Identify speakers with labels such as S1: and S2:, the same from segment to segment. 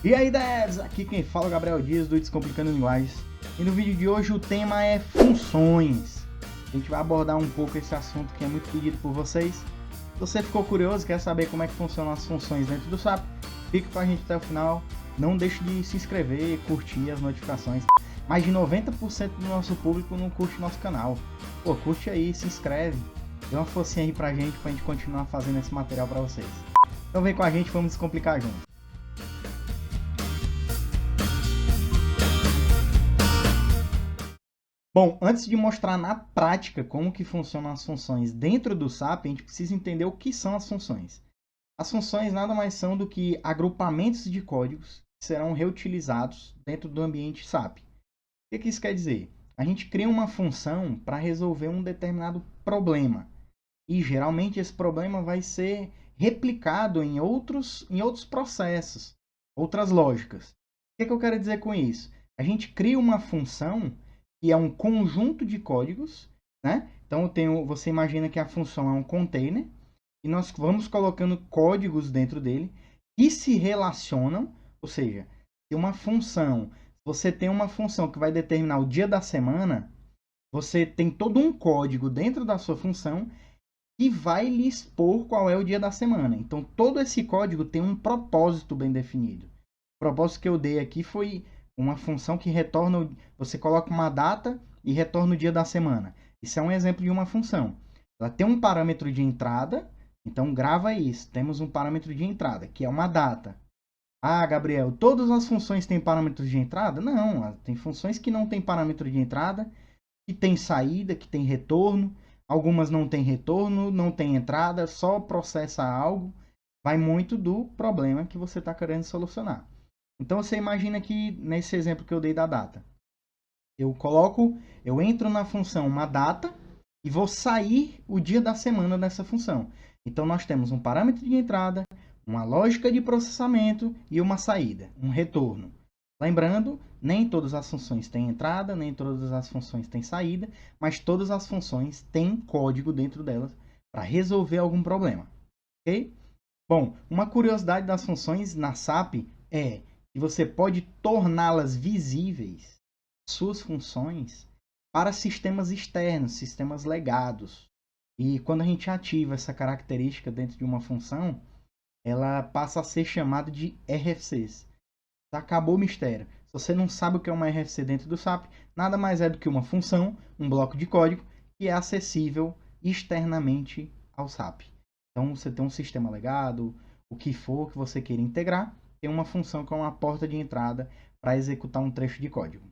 S1: E aí, devs, aqui quem fala é o Gabriel Dias do Descomplicando Linguagens. E no vídeo de hoje o tema é funções. A gente vai abordar um pouco esse assunto que é muito pedido por vocês. Se você ficou curioso, quer saber como é que funcionam as funções dentro do SAP, fica com a gente até o final. Não deixe de se inscrever, curtir as notificações. Mais de 90% do nosso público não curte nosso canal. Pô, curte aí, se inscreve. Dê uma forcinha aí pra gente continuar fazendo esse material pra vocês. Então vem com a gente, vamos descomplicar junto. Bom, antes de mostrar na prática como que funcionam as funções dentro do SAP, a gente precisa entender o que são as funções. As funções nada mais são do que agrupamentos de códigos que serão reutilizados dentro do ambiente SAP. O que isso quer dizer? A gente cria uma função para resolver um determinado problema. E geralmente esse problema vai ser replicado em outros processos, outras lógicas. O que eu quero dizer com isso? A gente cria uma função que é um conjunto de códigos, né? Então você imagina que a função é um container e nós vamos colocando códigos dentro dele que se relacionam, ou seja, se uma função, você tem uma função que vai determinar o dia da semana, você tem todo um código dentro da sua função que vai lhe expor qual é o dia da semana. Então, todo esse código tem um propósito bem definido. O propósito que eu dei aqui foi uma função que retorna, você coloca uma data e retorna o dia da semana. Isso é um exemplo de uma função. Ela tem um parâmetro de entrada, então grava isso. Temos um parâmetro de entrada, que é uma data. Ah, Gabriel, todas as funções têm parâmetros de entrada? Não, tem funções que não têm parâmetro de entrada, que tem saída, que tem retorno. Algumas não têm retorno, não tem entrada, só processa algo. Vai muito do problema que você está querendo solucionar. Então você imagina que nesse exemplo que eu dei da data, eu entro na função uma data e vou sair o dia da semana dessa função. Então nós temos um parâmetro de entrada, uma lógica de processamento e uma saída, um retorno. Lembrando, nem todas as funções têm entrada, nem todas as funções têm saída, mas todas as funções têm código dentro delas para resolver algum problema. Ok? Bom, uma curiosidade das funções na SAP é que você pode torná-las visíveis, suas funções, para sistemas externos, sistemas legados. E quando a gente ativa essa característica dentro de uma função, ela passa a ser chamada de RFCs. Acabou o mistério. Se você não sabe o que é uma RFC dentro do SAP, nada mais é do que uma função, um bloco de código, que é acessível externamente ao SAP. Então, você tem um sistema legado, o que for que você queira integrar, tem uma função que é uma porta de entrada para executar um trecho de código.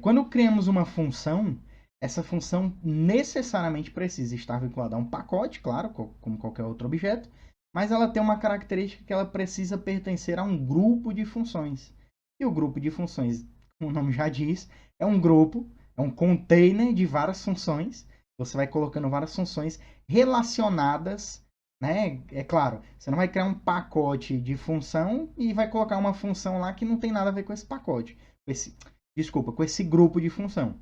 S1: Quando criamos uma função, essa função necessariamente precisa estar vinculada a um pacote, claro, como qualquer outro objeto, mas ela tem uma característica que ela precisa pertencer a um grupo de funções. E o grupo de funções, como o nome já diz, é um grupo, é um container de várias funções. Você vai colocando várias funções relacionadas, né? É claro, você não vai criar um pacote de função e vai colocar uma função lá que não tem nada a ver com esse pacote, com esse grupo de função.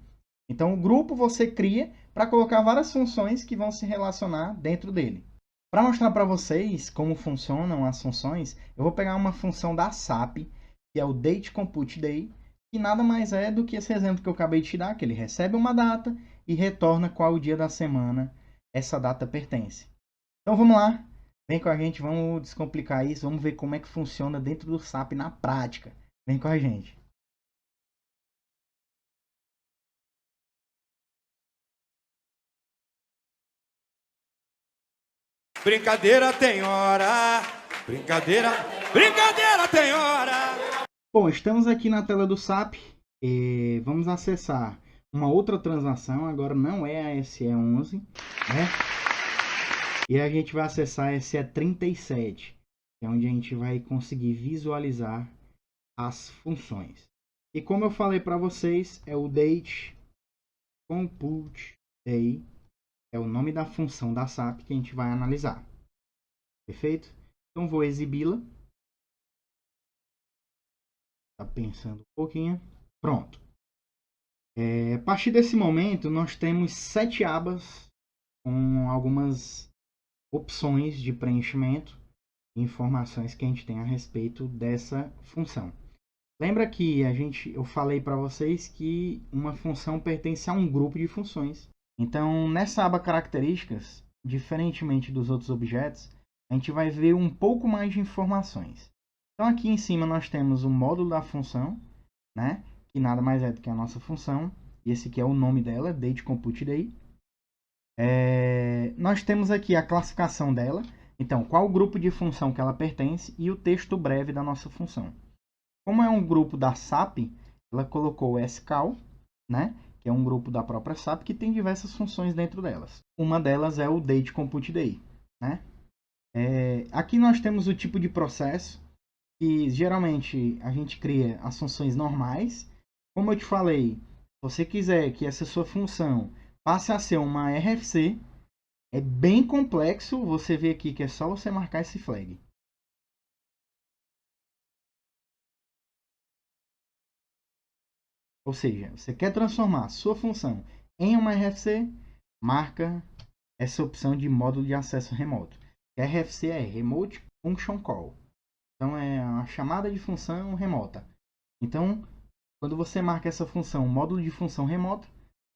S1: Então, o grupo você cria para colocar várias funções que vão se relacionar dentro dele. Para mostrar para vocês como funcionam as funções, eu vou pegar uma função da SAP, que é o dateComputeDay, que nada mais é do que esse exemplo que eu acabei de te dar, que ele recebe uma data e retorna qual o dia da semana essa data pertence. Então vamos lá, vem com a gente, vamos descomplicar isso, vamos ver como é que funciona dentro do SAP na prática. Vem com a gente.
S2: Brincadeira tem hora, brincadeira tem hora.
S1: Bom, estamos aqui na tela do SAP e vamos acessar uma outra transação, agora não é a SE11, né? E a gente vai acessar a SE37, que é onde a gente vai conseguir visualizar as funções. E como eu falei para vocês, é o date compute day, é o nome da função da SAP que a gente vai analisar. Perfeito? Então vou exibi-la. Tá pensando um pouquinho. Pronto. A partir desse momento, nós temos 7 abas com algumas opções de preenchimento. informações que a gente tem a respeito dessa função. Lembra que eu falei para vocês que uma função pertence a um grupo de funções. Então, nessa aba características, diferentemente dos outros objetos, a gente vai ver um pouco mais de informações. Então, aqui em cima nós temos o módulo da função, né? Que nada mais é do que a nossa função. E esse aqui é o nome dela, dateComputeDay. Nós temos aqui a classificação dela. Então, qual o grupo de função que ela pertence e o texto breve da nossa função. Como é um grupo da SAP, ela colocou o SCAL, né? Que é um grupo da própria SAP que tem diversas funções dentro delas. Uma delas é o dateComputeDay, né? Aqui nós temos o tipo de processo, que geralmente a gente cria as funções normais. Como eu te falei, se você quiser que essa sua função passe a ser uma RFC, é bem complexo. Você vê aqui que é só você marcar esse flag. Ou seja, você quer transformar a sua função em uma RFC, marca essa opção de módulo de acesso remoto. RFC é Remote Function Call. Então, é a chamada de função remota. Então, quando você marca essa função, módulo de função remota,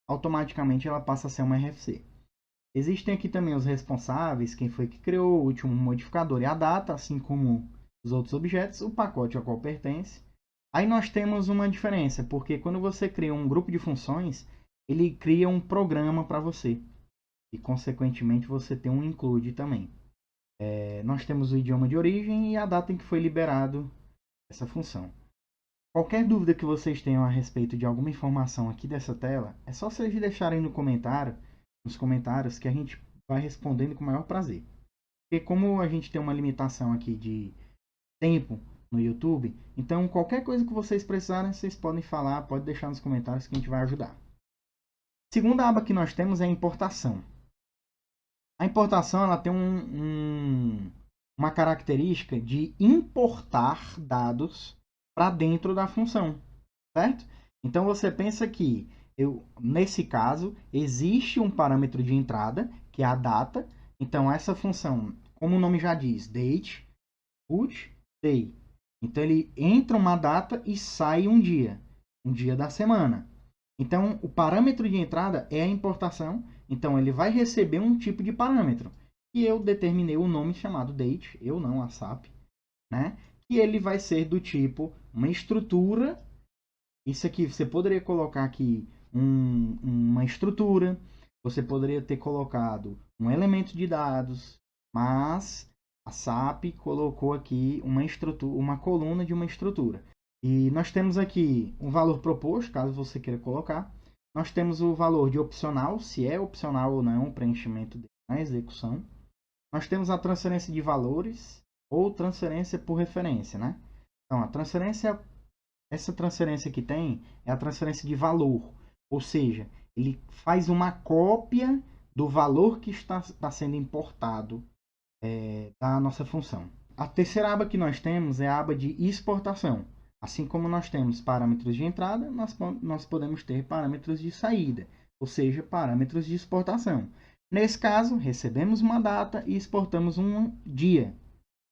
S1: automaticamente ela passa a ser uma RFC. Existem aqui também os responsáveis, quem foi que criou, o último modificador e a data, assim como os outros objetos, o pacote ao qual pertence. Aí nós temos uma diferença, porque quando você cria um grupo de funções, ele cria um programa para você. E, consequentemente, você tem um include também. Nós temos o idioma de origem e a data em que foi liberado essa função. Qualquer dúvida que vocês tenham a respeito de alguma informação aqui dessa tela, é só vocês deixarem nos comentários, que a gente vai respondendo com o maior prazer. Porque como a gente tem uma limitação aqui de tempo no YouTube, então qualquer coisa que vocês precisarem, vocês podem falar, pode deixar nos comentários que a gente vai ajudar. A segunda aba que nós temos é a importação. A importação ela tem uma característica de importar dados para dentro da função, certo? Então você pensa que, nesse caso, existe um parâmetro de entrada, que é a data. Então essa função, como o nome já diz, date, put, day. Então ele entra uma data e sai um dia da semana. Então o parâmetro de entrada é a importação. Então ele vai receber um tipo de parâmetro. E eu determinei o nome chamado date, eu não, a SAP, né? E ele vai ser do tipo uma estrutura. Isso aqui você poderia colocar aqui uma estrutura. Você poderia ter colocado um elemento de dados, mas a SAP colocou aqui uma coluna de uma estrutura. E nós temos aqui um valor proposto, caso você queira colocar. Nós temos o valor de opcional, se é opcional ou não o preenchimento na execução. Nós temos a transferência de valores ou transferência por referência, né? Então, essa transferência que tem é a transferência de valor. Ou seja, ele faz uma cópia do valor que está sendo importado da nossa função. A terceira aba que nós temos é a aba de exportação. Assim como nós temos parâmetros de entrada, nós podemos ter parâmetros de saída, ou seja, parâmetros de exportação. Nesse caso, recebemos uma data e exportamos um dia,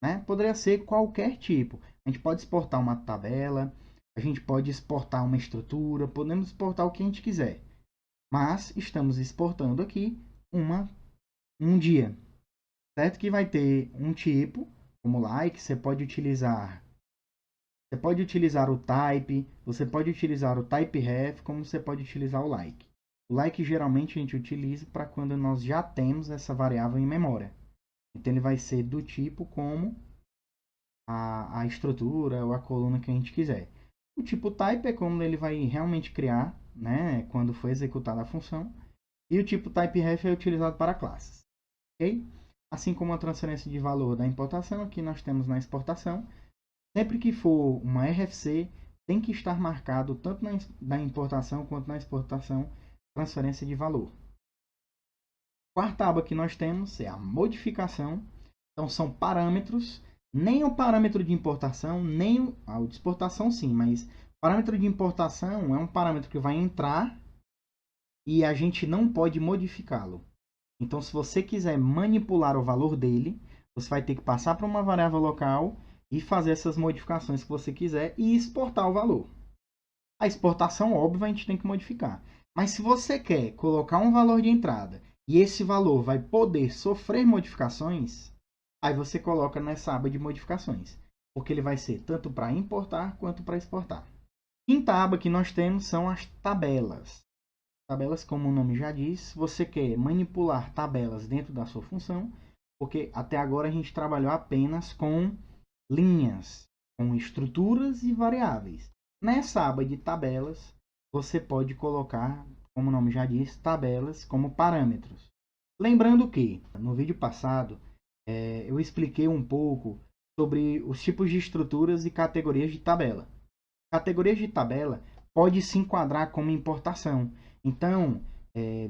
S1: né? Poderia ser qualquer tipo. A gente pode exportar uma tabela, a gente pode exportar uma estrutura, podemos exportar o que a gente quiser. Mas estamos exportando aqui um dia, certo? Que vai ter um tipo, como like, você pode utilizar o type, você pode utilizar o typeref, como você pode utilizar o like. O like geralmente a gente utiliza para quando nós já temos essa variável em memória. Então ele vai ser do tipo como a estrutura ou a coluna que a gente quiser. O tipo type é como ele vai realmente criar, né, quando for executada a função. E o tipo typeref é utilizado para classes. Okay? Assim como a transferência de valor da importação, aqui nós temos na exportação. Sempre que for uma RFC, tem que estar marcado tanto na importação quanto na exportação transferência de valor. Quarta aba que nós temos é a modificação. Então são parâmetros, nem o parâmetro de importação, nem o de exportação sim, mas o parâmetro de importação é um parâmetro que vai entrar e a gente não pode modificá-lo. Então se você quiser manipular o valor dele, você vai ter que passar para uma variável local e fazer essas modificações que você quiser e exportar o valor. A exportação, óbvio, a gente tem que modificar. Mas se você quer colocar um valor de entrada e esse valor vai poder sofrer modificações, aí você coloca nessa aba de modificações, porque ele vai ser tanto para importar quanto para exportar. Quinta aba que nós temos são as tabelas. Tabelas, como o nome já diz, você quer manipular tabelas dentro da sua função, porque até agora a gente trabalhou apenas com linhas, com estruturas e variáveis. Nessa aba de tabelas, você pode colocar, como o nome já diz, tabelas como parâmetros. Lembrando que, no vídeo passado, eu expliquei um pouco sobre os tipos de estruturas e categorias de tabela. Categorias de tabela pode se enquadrar como importação. Então,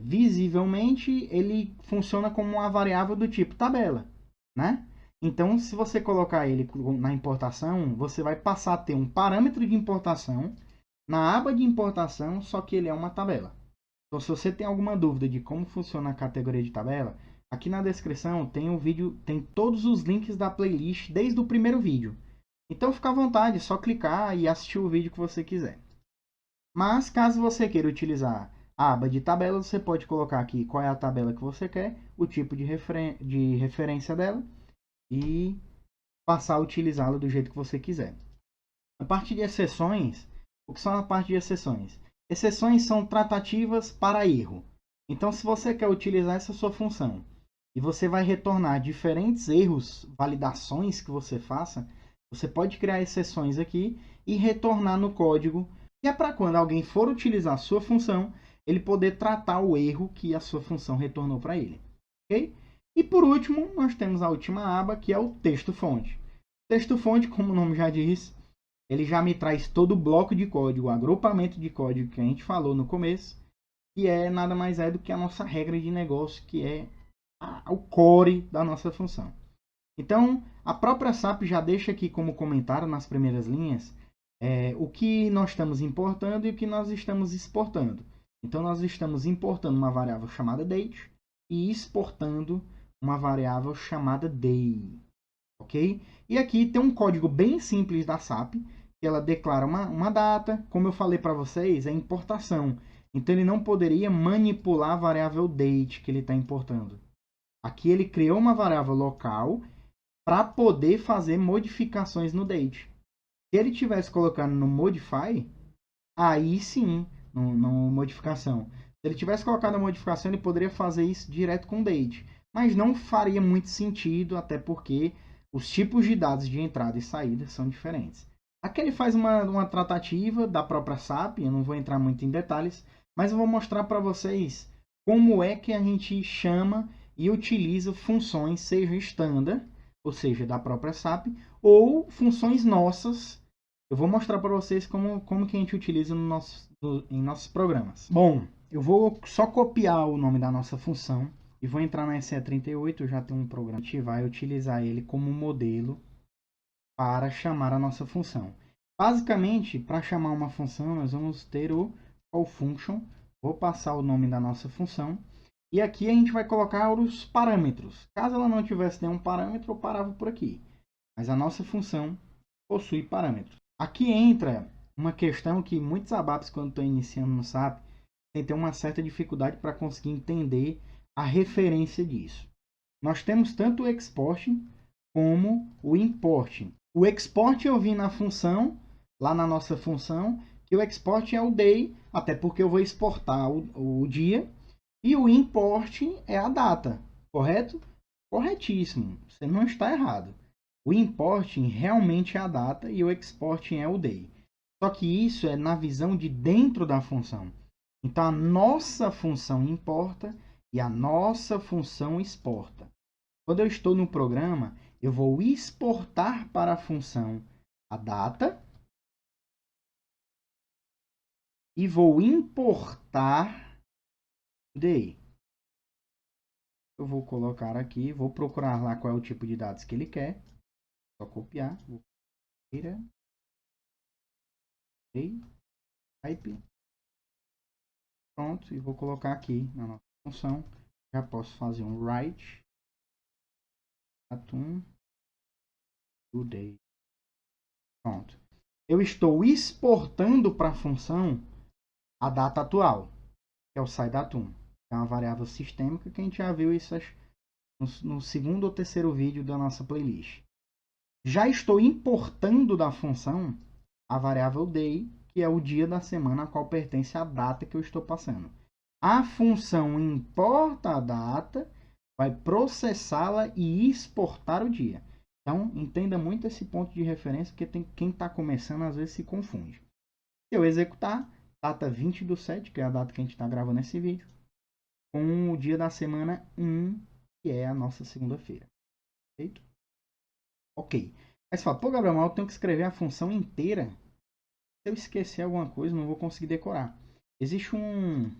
S1: visivelmente, ele funciona como uma variável do tipo tabela, né? Então, se você colocar ele na importação, você vai passar a ter um parâmetro de importação na aba de importação, só que ele é uma tabela. Então, se você tem alguma dúvida de como funciona a categoria de tabela, aqui na descrição tem o vídeo, tem todos os links da playlist desde o primeiro vídeo. Então, fica à vontade, é só clicar e assistir o vídeo que você quiser. Mas, caso você queira utilizar a aba de tabela, você pode colocar aqui qual é a tabela que você quer, o tipo de referência dela e passar a utilizá-la do jeito que você quiser. A parte de exceções, o que são a parte de exceções? Exceções são tratativas para erro. Então, se você quer utilizar essa sua função e você vai retornar diferentes erros, validações que você faça, você pode criar exceções aqui e retornar no código, que é para quando alguém for utilizar a sua função, ele poder tratar o erro que a sua função retornou para ele. Ok? E por último, nós temos a última aba, que é o texto-fonte. Texto-fonte, como o nome já diz, ele já me traz todo o bloco de código, o agrupamento de código que a gente falou no começo, que nada mais é do que a nossa regra de negócio, que é o core da nossa função. Então, a própria SAP já deixa aqui como comentário nas primeiras linhas o que nós estamos importando e o que nós estamos exportando. Então, nós estamos importando uma variável chamada date e exportando uma variável chamada day. Ok? E aqui tem um código bem simples da SAP, que ela declara uma data. Como eu falei para vocês, é importação. Então, ele não poderia manipular a variável date que ele está importando. Aqui ele criou uma variável local para poder fazer modificações no date. Se ele tivesse colocado no modify, aí sim, no modificação. Se ele tivesse colocado a modificação, ele poderia fazer isso direto com o date. Mas não faria muito sentido, até porque os tipos de dados de entrada e saída são diferentes. Aqui ele faz uma tratativa da própria SAP, eu não vou entrar muito em detalhes, mas eu vou mostrar para vocês como é que a gente chama e utiliza funções, seja standard, ou seja, da própria SAP, ou funções nossas. Eu vou mostrar para vocês como que a gente utiliza em nossos programas. Bom, eu vou só copiar o nome da nossa função e vou entrar na SE38, eu já tenho um programa, a gente vai utilizar ele como modelo para chamar a nossa função. Basicamente, para chamar uma função, nós vamos ter o call function, vou passar o nome da nossa função, e aqui a gente vai colocar os parâmetros. Caso ela não tivesse nenhum parâmetro, eu parava por aqui. Mas a nossa função possui parâmetros. Aqui entra uma questão que muitos ABAPs, quando estão iniciando no SAP, têm ter uma certa dificuldade para conseguir entender a referência disso. Nós temos tanto o export como o import. O export eu vi na função, lá na nossa função, que o export é o day, até porque eu vou exportar o dia, e o import é a data, correto? Corretíssimo, você não está errado. O importing realmente é a data e o exporting é o day. Só que isso é na visão de dentro da função. Então, a nossa função importa e a nossa função exporta. Quando eu estou no programa, eu vou exportar para a função a data e vou importar o day. Eu vou colocar aqui, vou procurar lá qual é o tipo de dados que ele quer. Só copiar. Vou type. Pronto, e vou colocar aqui na nossa função. Já posso fazer um write datum today. Pronto. Eu estou exportando para a função a data atual, que é o SciDatum. É uma variável sistêmica que a gente já viu isso no segundo ou terceiro vídeo da nossa playlist. Já estou importando da função a variável day, que é o dia da semana a qual pertence a data que eu estou passando. A função importa a data, vai processá-la e exportar o dia. Então, entenda muito esse ponto de referência, porque quem está começando às vezes se confunde. Se eu executar, data 20/7, que é a data que a gente está gravando esse vídeo, com o dia da semana 1, que é a nossa segunda-feira. Perfeito? Ok. Aí você fala, pô, Gabriel, mas eu tenho que escrever a função inteira. Se eu esquecer alguma coisa, não vou conseguir decorar. Existe um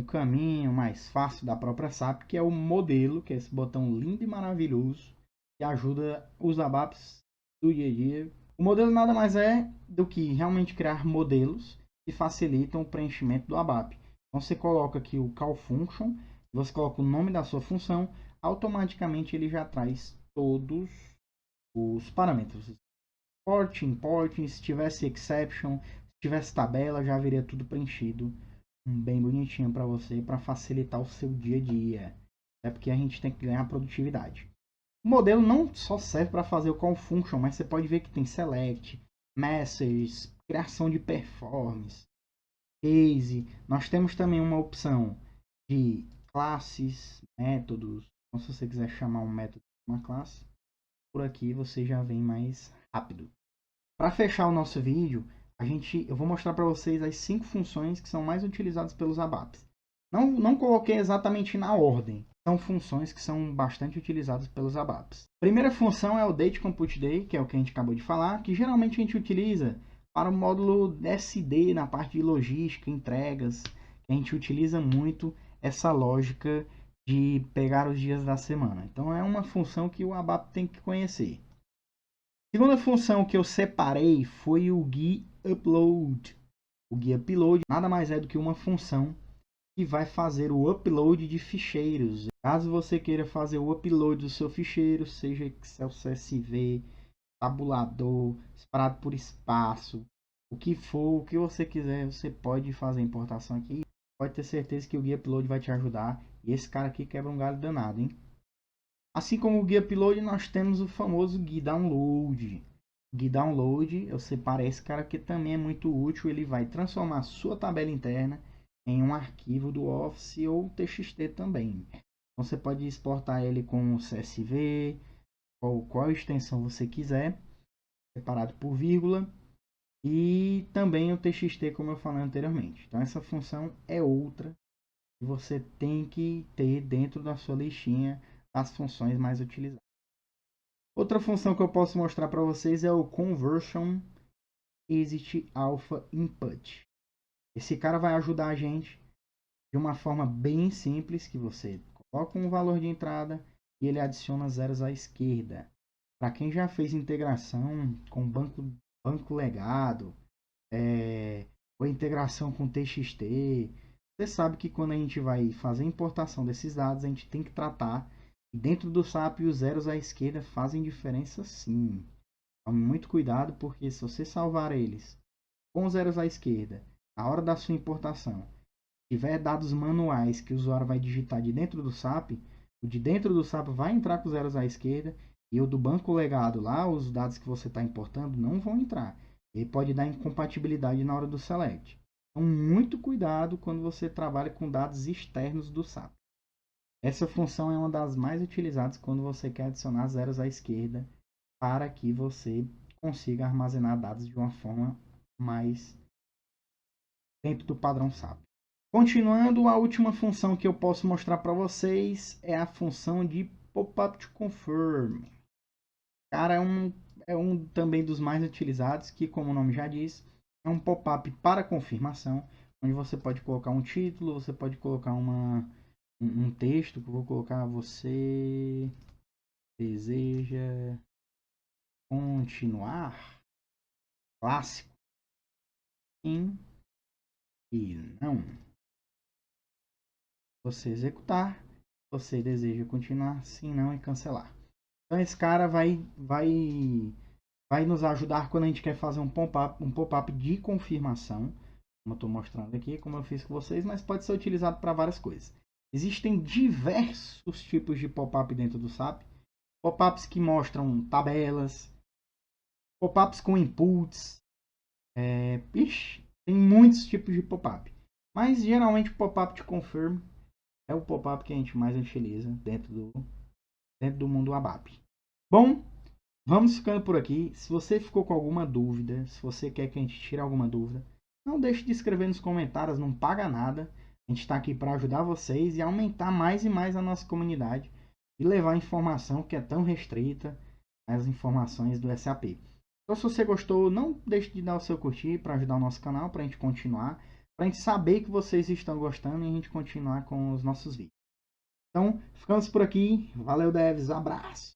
S1: caminho mais fácil da própria SAP, que é o modelo, que é esse botão lindo e maravilhoso, que ajuda os ABAPs do dia a dia. O modelo nada mais é do que realmente criar modelos que facilitam o preenchimento do ABAP. Então você coloca aqui o call function, você coloca o nome da sua função, automaticamente ele já traz todos os parâmetros. Importing, se tivesse exception, se tivesse tabela, já viria tudo preenchido bem bonitinho para você, para facilitar o seu dia a dia. É porque a gente tem que ganhar produtividade. O modelo não só serve para fazer o call function, mas você pode ver que tem select, messages, criação de performance, case. Nós temos também uma opção de classes, métodos. Então, se você quiser chamar um método de uma classe, por aqui você já vem mais rápido. Para fechar o nosso vídeo, eu vou mostrar para vocês as 5 funções que são mais utilizadas pelos ABAPs. Não coloquei exatamente na ordem. São funções que são bastante utilizadas pelos ABAPs. A primeira função é o Date Compute Day, que é o que a gente acabou de falar, que geralmente a gente utiliza para o módulo SD na parte de logística, entregas. A gente utiliza muito essa lógica de pegar os dias da semana. Então é uma função que o ABAP tem que conhecer. A segunda função que eu separei foi o GUI-Upload. O GUI-Upload nada mais é do que uma função que vai fazer o upload de ficheiros. Caso você queira fazer o upload do seu ficheiro, seja Excel, CSV, tabulador, separado por espaço, o que for, o que você quiser, você pode fazer a importação aqui. Pode ter certeza que o GUI-Upload vai te ajudar. E esse cara aqui quebra um galho danado, hein? Assim como o GUI-Upload, nós temos o famoso GUI-Download. GUI-Download, eu separei esse cara que também é muito útil. Ele vai transformar a sua tabela interna em um arquivo do Office ou TXT também. Então você pode exportar ele com o CSV, qual extensão você quiser, separado por vírgula, e também o TXT, como eu falei anteriormente. Então essa função é outra que você tem que ter dentro da sua listinha das funções mais utilizadas. Outra função que eu posso mostrar para vocês é o Conversion Exit Alpha Input. Esse cara vai ajudar a gente de uma forma bem simples, que você coloca um valor de entrada e ele adiciona zeros à esquerda. Para quem já fez integração com banco legado, ou integração com TXT, você sabe que quando a gente vai fazer a importação desses dados, a gente tem que tratar. E dentro do SAP, os zeros à esquerda fazem diferença sim. Tome muito cuidado, porque se você salvar eles com zeros à esquerda, na hora da sua importação, tiver dados manuais que o usuário vai digitar de dentro do SAP, o de dentro do SAP vai entrar com zeros à esquerda e o do banco legado lá, os dados que você está importando, não vão entrar. Ele pode dar incompatibilidade na hora do select. Então, muito cuidado quando você trabalha com dados externos do SAP. Essa função é uma das mais utilizadas quando você quer adicionar zeros à esquerda para que você consiga armazenar dados de uma forma mais dentro do padrão SAP. Continuando, a última função que eu posso mostrar para vocês é a função de Pop-up to Confirm. Cara, é um também dos mais utilizados, que como o nome já diz, é um pop-up para confirmação, onde você pode colocar um título, você pode colocar um texto, que eu vou colocar: você deseja continuar? Clássico. Sim e não. Você executar, você deseja continuar, sim, não e cancelar. Então esse cara vai nos ajudar quando a gente quer fazer um pop-up de confirmação. Como eu estou mostrando aqui, como eu fiz com vocês, mas pode ser utilizado para várias coisas. Existem diversos tipos de pop-up dentro do SAP. Pop-ups que mostram tabelas, pop-ups com inputs. Tem muitos tipos de pop-up. Mas geralmente o pop-up de confirm é o pop-up que a gente mais utiliza dentro do mundo ABAP. Bom, vamos ficando por aqui. Se você ficou com alguma dúvida, se você quer que a gente tire alguma dúvida, não deixe de escrever nos comentários, não paga nada. A gente está aqui para ajudar vocês e aumentar mais e mais a nossa comunidade e levar a informação que é tão restrita, as informações do SAP. Então, se você gostou, não deixe de dar o seu curtir para ajudar o nosso canal, para a gente continuar, para a gente saber que vocês estão gostando e a gente continuar com os nossos vídeos. Então, ficamos por aqui. Valeu, devs. Abraço!